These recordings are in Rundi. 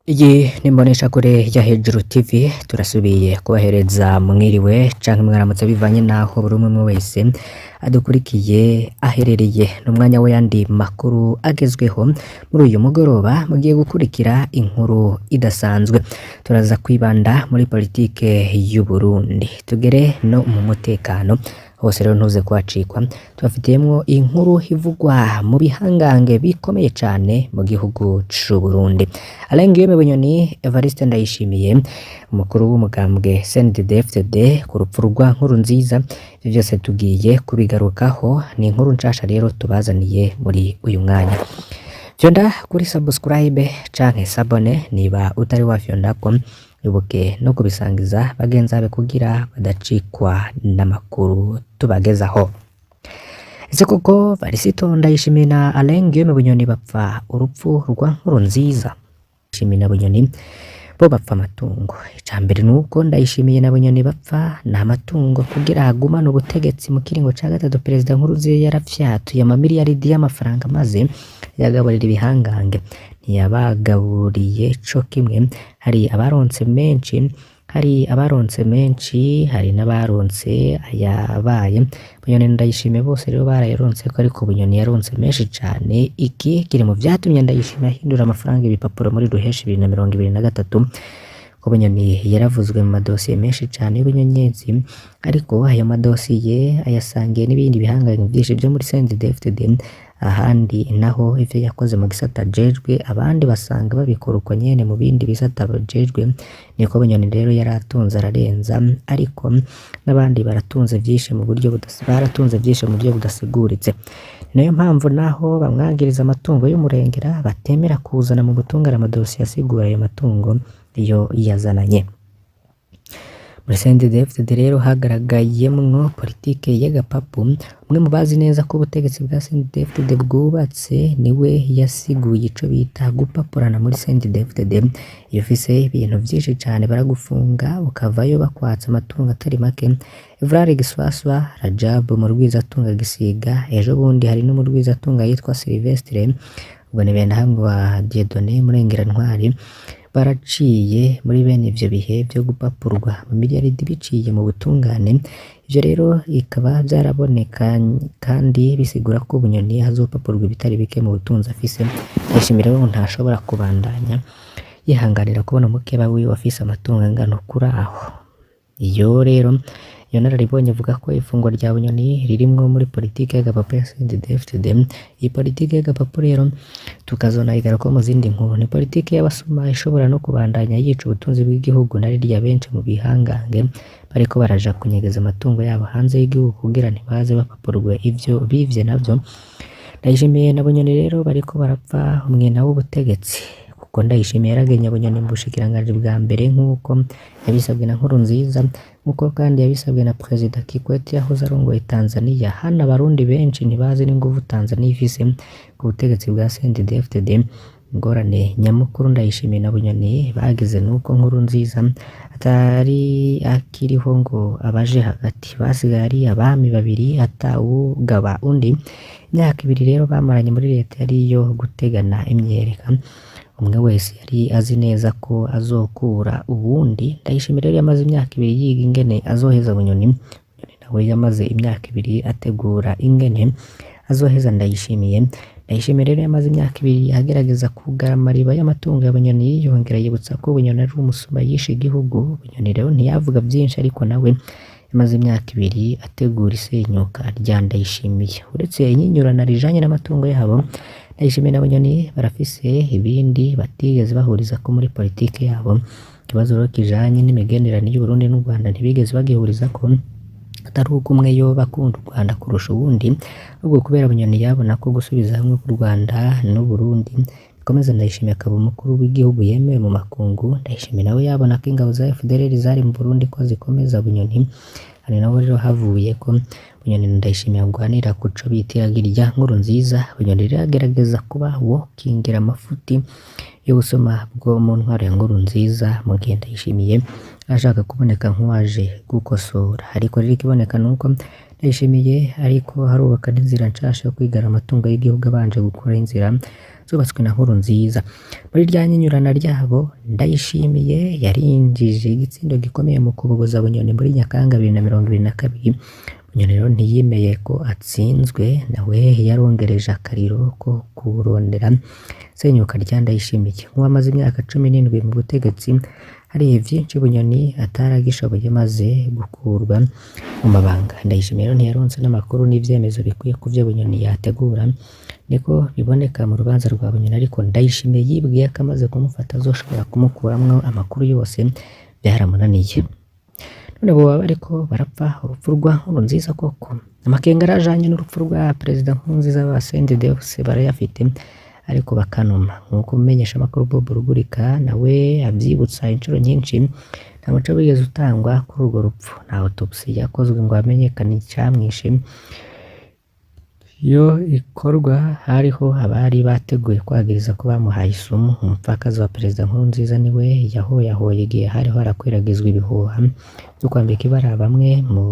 Iyi ni imboneshakure ya Hejuru TV, turasubiye kubahereza mwiriwe canke mwaramutse bivanye naho buri umwe wese adukurikiye aherereye. N'umwanya w'ayandi makuru agezweho muri uyu mugoroba, mugiye gukurikira inkuru idasanzwe. Turaza kwibanda muri politike y'u Burundi, tugere no mu mutekano hose rero ntuze kwacikwa. Tubafitiyemwo inkuru ivugwa mu bihangange bikomeye cane mu gihugu c'u Burundi. Alain Guillaume Bunyoni, Evariste Ndayishimiye, umukuru w'umugambwe CNDD-FDD ku rupfu rwa Nkurunziza, ivyo vyose tugiye kubigarukaho. Ni inkuru nshasha rero tubazaniye muri uyu mwanya. Fyonda kuri subscribe canke sabone niba utari wafyondako, wibuke no kubisangiza bagenzi bawe kugira badacikwa n'amakuru tubagezaho. Ese koko Varisito Ndayishimiye na Alain Guillaume Bunyoni bapfa urupfu rwa Nkurunziza? Ndayishimiye na Bunyoni bo bapfa amatungo. Icambere nuko Ndayishimiye na Bunyoni bapfa na amatungo kugira agumane ubutegetsi mu kiringo ca gatatu. Perezida Nkurunziza yarafyatuye amamiliyaridi y'amafaranga maze yagaburira ibihangange, ntiyabagaburiye co kimwe. Hari abaronse menshi, hari n'abaronse ayabaye. Bunyoni na Ndayishimiye bose rero barayaronse ko, ariko Bunyoni yaronse menshi cane. Iki kiri mu vyatumye Ndayishimiye ahindura amafaranga ibipapuro muri Ruheshi 2023, ko Bunyoni yaravuzwe mu madosiye menshi cane y'ubunyonyezi, ariko ayo madosiye ayasangiye n'ibindi bihangange vyinshi vyo muri CNDD-FDD. Ahandi naho ivyo yakoze mu gisata jejwe, abandi basanga babikora uko nyene mu bindi bisata bajejwe. Niko Bunyoni rero yaratunze ararenza, ariko n'abandi baratunze vyinshi mu buryo budasiguritse. Niyo mpamvu naho bamwagiriza amatungo y'umurengera batemera kuzana mu butungane amadosiye asigura ayo matungo iyo yazananye. Muri CNDD-FDD rero hagaragayemwo politike y'agapapu. Umwe mu bazi neza ko ubutegetsi bwa CNDD-FDD bwubatse niwe yasiguye ico bita gupapurana muri CNDD-FDD. Iyo ufise ibintu vyinshi cane baragufunga ukavayo bakwatsa amatungo atari make. Evrard Giswaswa Rajab mu rwizatunga Gisiga, ejo bundi hari no mu rwizatunga yitwa Silvestre, ubwo ni bene hamwe wa Dieudonné Murengerantwari, baraciye muri bene ivyo bihe vyo gupapurwa mu miliyaridi biciye mu butungane. Ivyo rero ikaba vyaraboneka kandi bisigura ko Bunyoni hazopapurwa ibitari bike mu butunzi afise. Ndayishimiye rero ntashobora kubandanya yihanganira kubona mukeba wiwe afise amatungo angana kuri aho. Iyo rero iyo nararibonye avuga ko ifungwa rya Bunyoni ririmwo muri politike y'agapapu ya CNDD-FDD. Iyi politike y'agapapu rero tukazonayigaruka mu zindi nkuru. Ni politike y'abasuma ishobora no kubandanya yica ubutunzi bw'igihugu, na rirya benshi mu bihangange bariko baraja kunyegeza amatungo yabo hanze y'igihugu kugira ntibaze bapapurwe ivyo bivye navyo. Ndayishimiye na Bunyoni rero bariko barapfa umwena w'ubutegetsi, kuko Ndayishimiye yaragenye Bunyoni mu bushikiranganji bwa mbere nk'uko yabisabwe na Nkurunziza, nk'uko kandi yabisabwe na Perezida Kikwete yahoze arongoye Tanzania. Hana abarundi benshi ntibazi n'inguvu Tanzania ifise ku butegetsi bwa CNDD-FDD. Ingorane nyamukuru Ndayishimiye na Bunyoni bagize nuko Nkurunziza atari akiriho ngo abaje hagati, basigaye ari abami babiri atawugaba undi. Imyaka ibiri rero bamaranye muri leta yari iyo gutegana imyereka, umwe wese yari azi neza ko azokura uwundi. Ndayishimiye rero yamaze imyaka ibiri yiga ingene azoheza Bunyoni. Bunyoni nawe yamaze imyaka ibiri ategura ingene azoheza Ndayishimiye. Ndayishimiye rero yamaze imyaka ibiri agerageza kugara amariba y'amatungo ya Bunyoni, yongera yibutsa ko Bunyoni ari umusuma yishe igihugu. Bunyoni rero ntiyavuga vyinshi, ariko nawe yamaze imyaka ibiri ategura isenyuka rya Ndayishimiye. Uretse inyinyurana rijanye n'amatungo yabo, Ndayishimiye na Bunyoni barafise ibindi batigeze bahuriza ko muri politike yabo. Ikibazo rero kijanye n'imigenderanire y'u Burundi n'u Rwanda ntibigeze bagihuriza ko, atari uko umwe yoba akunda u Rwanda kurusha uwundi, ahubwo kubera Bunyoni yabona ko gusubiza hamwe ku Rwanda n'u Burundi bikomeza Ndayishimiye akaba umukuru w'igihugu yemewe mu makungu. Ndayishimiye nawe yabona ko ingabo za FDLR zari mu Burundi ko zikomeza Bunyoni. Hari naho rero havuye ko Bunyoni na Ndayishimiye bagwanira kuco bitiragira irya Nkurunziza. Bunyoni rero agerageza kuba wokingira amafuti y'ubusuma bwo mu ntwaro ya Nkurunziza, mu gihe Ndayishimiye ashaka kuboneka nk'uwaje gukosora. Ariko rero ikiboneka nuko Ndayishimiye ariko harubaka n'inzira nshasha yo kwigana amatungo y'igihugu abanje gukora inzira zubatswe na Nkurunziza. Muri rya nyinyurana ryabo Ndayishimiye yarinjije igitsindo gikomeye mu kubogoza Bunyoni muri Nyakanga 2022. Bunyoni rero ntiyemeye ko atsinzwe, nawe yarongereje akariro ko kurondera senyuka rya Ndayishimiye. Nk'uwamaze imyaka 17 mu butegetsi, hari vyinshi Bunyoni ataragishoboye maze gukurwa mu mabanga. Ndayishimiye rero ntiyaronse n'amakuru n'ivyemezo bikwiye ku vyo Bunyoni yategura, niko biboneka mu rubanza rwa Bunyoni, ariko Ndayishimiye yibwiye ko amaze kumufata azoshobora kumukuramwo amakuru yose, byaramunaniye. None boba bariko barapfa urupfu rwa Nkurunziza koko? Amakenga arajanye n'urupfu rwa Perezida Nkurunziza ba CNDD-FDD barayafite, ariko bakanuma. Nk'uko umumenyesha amakuru Bob Rugurika nawe avyibutsa inshuro nyinshi, nta muco wigeze utangwa kuri urwo rupfu. Nta autopsy yakozwe ngo hamenyekane icamwishe. Iyo ikorwa hariho abari bateguye kwagiriza ko bamuhaye isumu. Umupfakazi wa Perezida Nkurunziza niwe yahoyahoye igihe hariho harakwiragizwa ibihuha byo kwambika ibara bamwe mu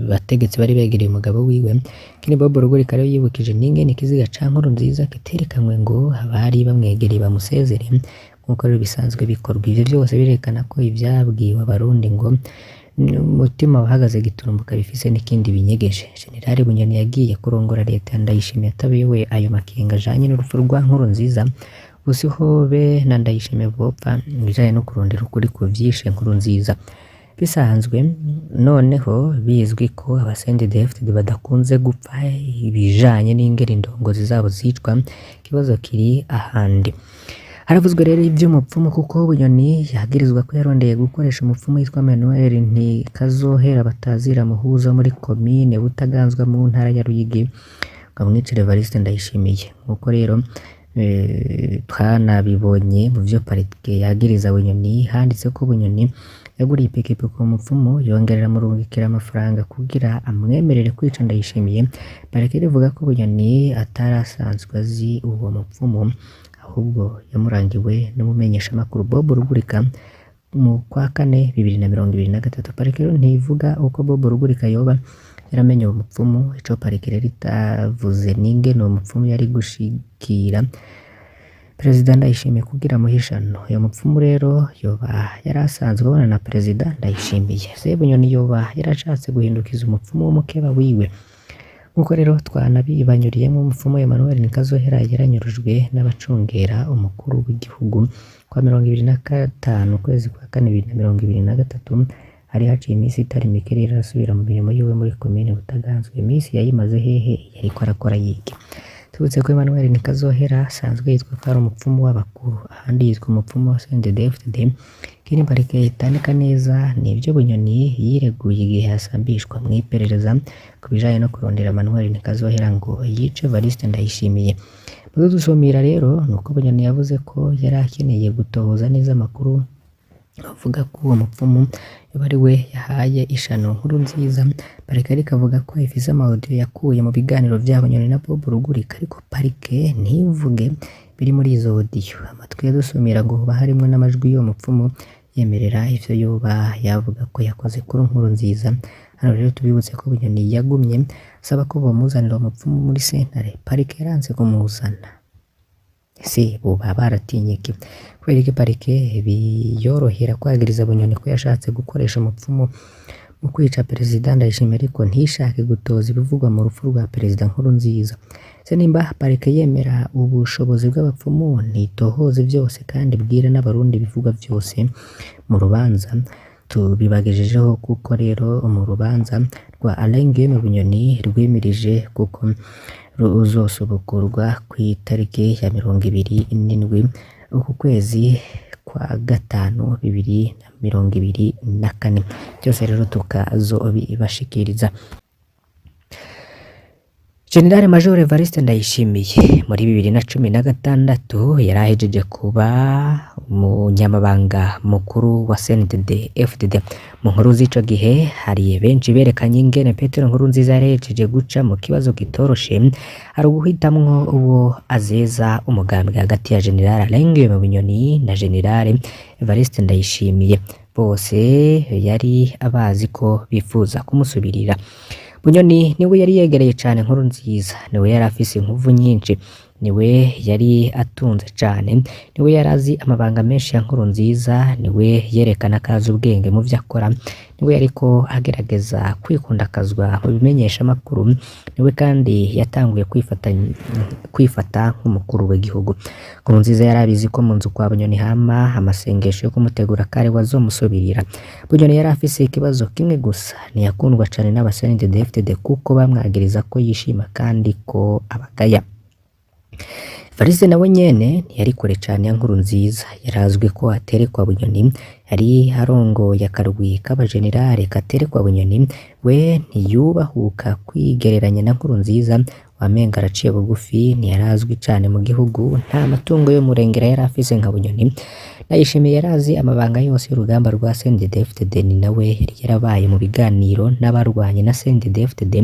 bategetsi bari begereye umugabo wiwe. Kini Bob Rugurika rero yibukije n'ingene ikiziga ca Nkurunziza kiterekanwe ngo abari bamwegereye bamusezere nk'uko rero bisanzwe bikorwa. Ivyo vyose birekana ko ivyabwiwe abarundi ngo umutima wahagaze giturumbuka bifise n'ikindi binyegeje. General Bunyoni yagiye kurongora leta ya Ndayishimiye atabewe ayo makenga ajanye n'urupfu rwa Nkurunziza. Usiho be na Ndayishimiye bopfa bijanye no kurondera ukuri ku vyishe Nkurunziza. Bisanzwe noneho bizwi ko CNDD-FDD badakunze gupfa ibijanye n'ingeri indongozi zabo zicwa, ikibazo kiri ahandi. Haravuzwe rero ivy'umupfumu kuko Bunyoni yagirizwa ko yarondeye gukoresha umupfumu yitwa Manuel Ntikazohera batazira muhuza muri komine Butaganzwa mu ntara ya Ruyigi, ngamwicire Evariste Ndayishimiye. Nkuko rero twanabibonye mu vyo parike yagiriza Bunyoni, handitse ko Bunyoni yaguriye ipikipiki umupfumu yongerera murungikira amafaranga kugira amwemerere kwica Ndayishimiye. Parike rivuga ko Bunyoni atarasanzwe azi uwo mupfumu, ahubwo yamurangiwe n'umumenyesha makuru Bob Rugurika mu kwa kane 2023. Parike rero ntivuga uko Bob Rugurika yoba yaramenye uwo mupfumu. Ico parike rero itavuze n'ingene uwo mupfumu yari gushikira Perezida Ndayishimiye kugira muhishano. Uyo mupfumu rero yoba yarasanzwe abona na Perezida Ndayishimiye. Se Bunyoni yoba yarashatse guhindukiza umupfumu w'umukeba wiwe. Nkuko rero twanabibanyuriyemo, umupfumu Emmanuel Ntikazohera yaranyurujwe n'abacungera umukuru w'igihugu kwa 25 kwezi kwa 4 2023. Hari haciye imisi itari mike rero arasubira mu mirimo yiwe muri komine Butaganzwa. Imisi yayimaze hehe? Yariko arakora yiki? Tubutse ko Emmanuel Ntikazohera asanzwe yitwa ko ari umupfumu w'abakuru, ahandi yitwa umupfumu wa CNDD-FDD. Kini parike itandika neza n'ivyo Bunyoni yireguye igihe yasambishwa mu iperereza ku bijanye no kurondera Emmanuel Ntikazohera ngo yice Evariste Ndayishimiye. Muzo dusomira rero nuko Bunyoni yavuze ko yari akeneye gutohoza neza amakuru avuga ko uwo mupfumu yoba ari we yahaye ishano Nkurunziza. Parike rikavuga ko ifise amaudio yakuye mu biganiro vya Bunyoni na Bob Rugurika, ariko parike ntivuge biri muri izo audio. Amatwi yadusomira ngo hoba harimwo n'amajwi y'uwo mupfumu yemerera ivyo yoba yavuga ko yakoze kuri Nkurunziza. Hano rero tubibutse ko Bunyoni yagumye asaba ko bomuzanira uwo mupfumu muri sentare. Parike yaranze kumuzana. Ese boba baratinye iki? Kubera iki parike biyorohera kwagiriza Bunyoni ko yashatse gukoresha umupfumu mu kwica Perezida Ndayishimiye, ariko ntishake gutoza ibivugwa mu rupfu rwa Perezida Nkurunziza? Se nimba parike yemera ubushobozi bw'abapfumu, ntitohoze vyose kandi bwire n'abarundi bivugwa vyose mu rubanza tubibagejejeho. Kuko rero mu rubanza rwa Alain Guillaume Bunyoni rwimirije kuko ruzosubukurwa ku itariki ya 27 uku kwezi kwa 5 2024. Byose rero tukazobibashikiriza. General Major Evariste Ndayishimiye muri 2016 yarahejeje kuba umunyamabanga mukuru wa CNDD-FDD. Mu nkuru z'ico gihe hari benshi berekanye ingene Petero Nkurunziza yarejeje guca mu kibazo kitoroshe, ari uguhitamwo uwo azeza umugambi hagati ya General Alain Guillaume Bunyoni na General Evariste Ndayishimiye. bose yari abazi ko bifuza kumusubirira. Bunyoni niwe yari yegereye cane Nkurunziza, niwe yari afise inguvu nyinshi, niwe yari atunze cane, niwe yari azi amabanga menshi ya Nkurunziza, niwe yerekana ko azi ubwenge mu vyo akora, niwe yariko agerageza kwikundakazwa mu bimenyeshamakuru, niwe kandi yatanguye kwifata nk'umukuru w'igihugu. Nkurunziza yari abizi ko mu nzu kwa Bunyoni hama amasengesho yo kumutegura kare wazomusubirira. Bunyoni yari afise ikibazo kimwe gusa, ntiyakundwa cane n'aba-CNDD-FDD kuko bamwagiriza ko yishima kandi ko abagaya. Evariste nawe nyene ntiyari kure cane ya Nkurunziza, yarazwi ko aterekwa Bunyoni, yari arongoye akarwi k'abajenerali katerekwa Bunyoni, we ntiyubahuka kwigereranya na Nkurunziza, wamenga araciye bugufi, ntiyarazwi cane mu gihugu, nta matungo yo murengera yari afise nka Bunyoni. Ndayishimiye yarazi amabanga yose y'urugamba rwa CNDD-FDD, ni nawe yari yarabaye mu biganiro n'abarwanye na CNDD-FDD.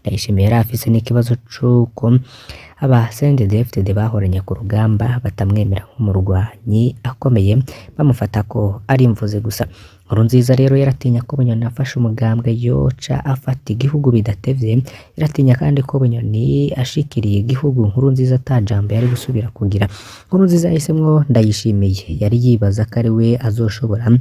Ndayishimiye yari afise n'ikibazo c'uko aba CNDD-FDD bahoranye ku rugamba batamwemera nk'umurwanyi akomeye, bamufata ko ari imvuze gusa. Nkurunziza rero yaratinya ko Bunyoni afashe umugambwe yoca afata igihugu bidatevye, yaratinya kandi ko Bunyoni ashikiriye igihugu Nkurunziza ata jambo yari gusubira kugira. Nkurunziza yahisemwo Ndayishimiye, yari yibaza ko ari we azoshobora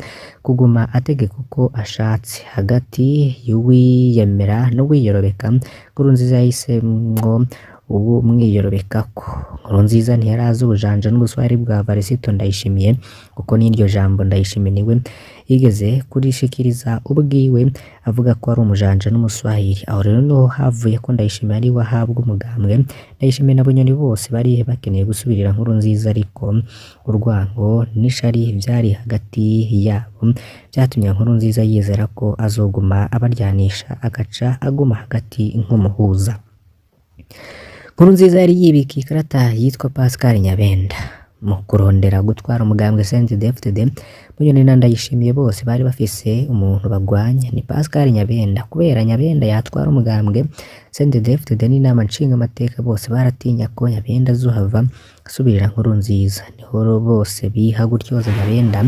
kuguma ategeka uko ashatse hagati y'uwiyemera n'uwiyorobeka. Nkurunziza yahisemwo ubu mwiyorobekako. Nkurunziza ntiyarazi ubujanja n'ubuswahili bwa Varisito Ndayishimiye, kuko n'iryo jambo Ndayishimiye niwe yigeze kurishikiriza ubwiwe avuga ko ari umujanja n'umuswahili. Aho rero niho havuye ko Ndayishimiye ari we ahabwa umugambwe. Ndayishimiye na Bunyoni bose bari bakeneye gusubirira Nkurunziza, ariko urwango n'ishari vyari hagati yabo vyatumye Nkurunziza yizera ko azoguma abaryanisha, agaca aguma hagati nk'umuhuza. Nkurunziza yari yibika ikarata yitwa Pascal Nyabenda mu kurondera gutwara umugambwe CNDD-FDD. Bunyoni na Ndayishimiye bose bari bafise umuntu bagwanya, ni Pascal Nyabenda. Kubera Nyabenda yatwara umugambwe CNDD-FDD n'inama nshingamateka bose baratinya ko Nyabenda azohava asubirira Nkurunziza, niho bose biha gutyoza Nyabenda,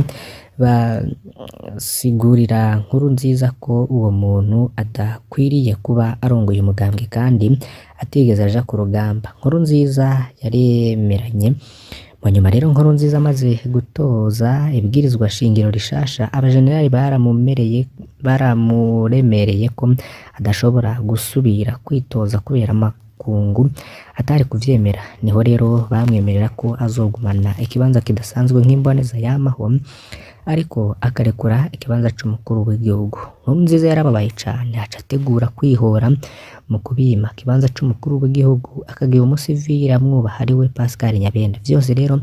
basigurira Nkurunziza ko uwo muntu adakwiriye kuba arongoye umugambwe kandi atigeze aja ku rugamba. Nkurunziza yaremeranye. Mu nyuma rero Nkurunziza amaze gutoza ibwirizwa shingiro rishasha, abajenerali baramuremereye ko adashobora gusubira kwitoza kubera amakungu atari kuvyemera. Niho rero bamwemerera ko azogumana ikibanza kidasanzwe nk'imboneza yamaho, ariko akarekura ikibanza c'umukuru w'igihugu. Nkurunziza yarababaye cane, aca ategura kwihora mu kubima ikibanza c'umukuru w'igihugu, akagira umusivili amwubaha ari we Pascal Nyabenda. Vyose rero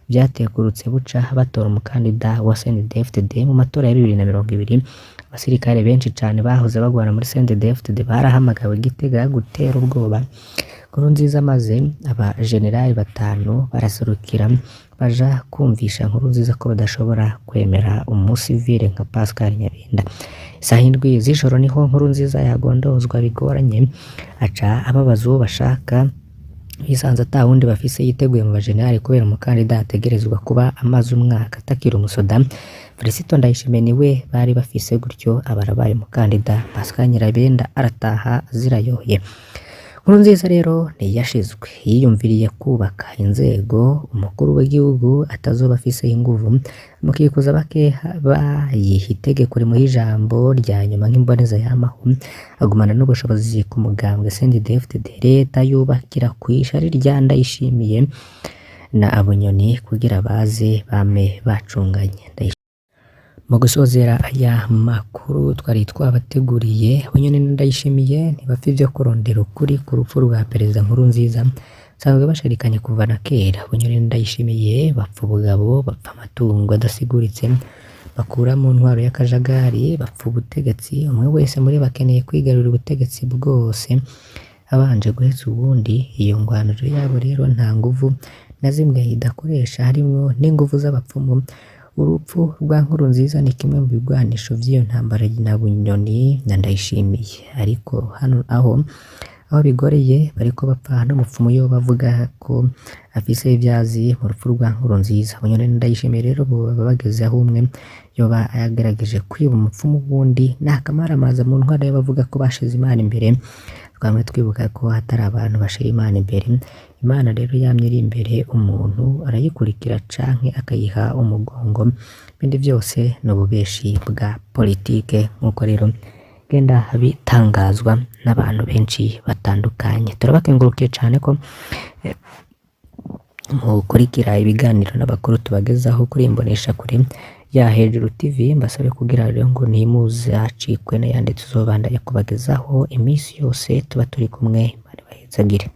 vyategurutse buca batora umukandida wa CNDD-FDD mu matora ya 2020. Abasirikare benshi cane bahoze bagwana muri CNDD-FDD barahamagawe Gitega gutera ubwoba Nkurunziza, maze abajenerali batanu baraserukira baja kumvisha Nkurunziza ko badashobora kwemera umusivile nka Pascal Nyabenda. Isaha indwi z'ijoro niho Nkurunziza yagondozwa bigoranye, aca ababaza uwo bashaka, bisanze ata wundi bafise yiteguye mu bajenerali kubera umukandida ategerezwa kuba amaze umwaka atakira umusoda. Varisito Ndayishimiye niwe bari bafise, gutyo abarabaye umukandida. Pascal Nyabenda arataha zirayoye. Nkurunziza rero ntiyashizwe, yiyumviriye kubaka inzego umukuru w'igihugu atazoba afise inguvu, mukikuza bake bayiha itegeko rimuha ijambo rya nyuma nk'imboneza yamaho, agumana n'ubushobozi ku mugambwe CNDD-FDD. Leta yubakira kw'ishari rya Ndayishimiye na Bunyoni kugira baze bame bacunganye. Mu gusozera aya makuru twari twabateguriye, Bunyoni na Ndayishimiye ntibapfa ivyo kurondera ukuri ku rupfu rwa Perezida Nkurunziza, sanzwe bashirikanye kuva na kera. Bunyoni na Ndayishimiye bapfa ubugabo, bapfa amatungo adasiguritse, bakura mu ntwaro y'akajagari, bapfa ubutegetsi. Umwe wese muri bakeneye kwigarurira ubutegetsi bwose abanje guhetsa ubundi. Iyo ngwaniro yabo rero nta nguvu na zimwe idakoresha, harimwo n'inguvu z'abapfumu. Urupfu rwa Nkurunziza ni kimwe mu bigwanisho vy'iyo ntambara na Bunyoni na Ndayishimiye, ariko hano aho aho bigoreye bariko bapfa n'umupfumu yo bavuga ko afise ivyazi mu rupfu rwa Nkurunziza. Bunyoni Ndayishimiye rero baba bageze aho umwe yoba yagerageje kwiba umupfumu wundi n'akamaramaza mu ntwaro y'abavuga ko bashize Imana imbere. Twamwe twibuka ko hatari abantu bashira Imana imbere. Imana rero yamye iri imbere, umuntu arayikurikira canke akayiha umugongo, ibindi vyose ni ububeshi bwa politike nk'uko rero genda bitangazwa n'abantu benshi batandukanye. Turabakengurukiye cane ko mukurikira ibiganiro n'abakuru tubagezaho kuri Imbonesha kure ya Hejuru TV. Mbasabe kugira rero ngo ntimuzacikwe n'ayandi tuzobandanya kubagezaho imisi yose tuba turi kumwe. Imana ibahezagire.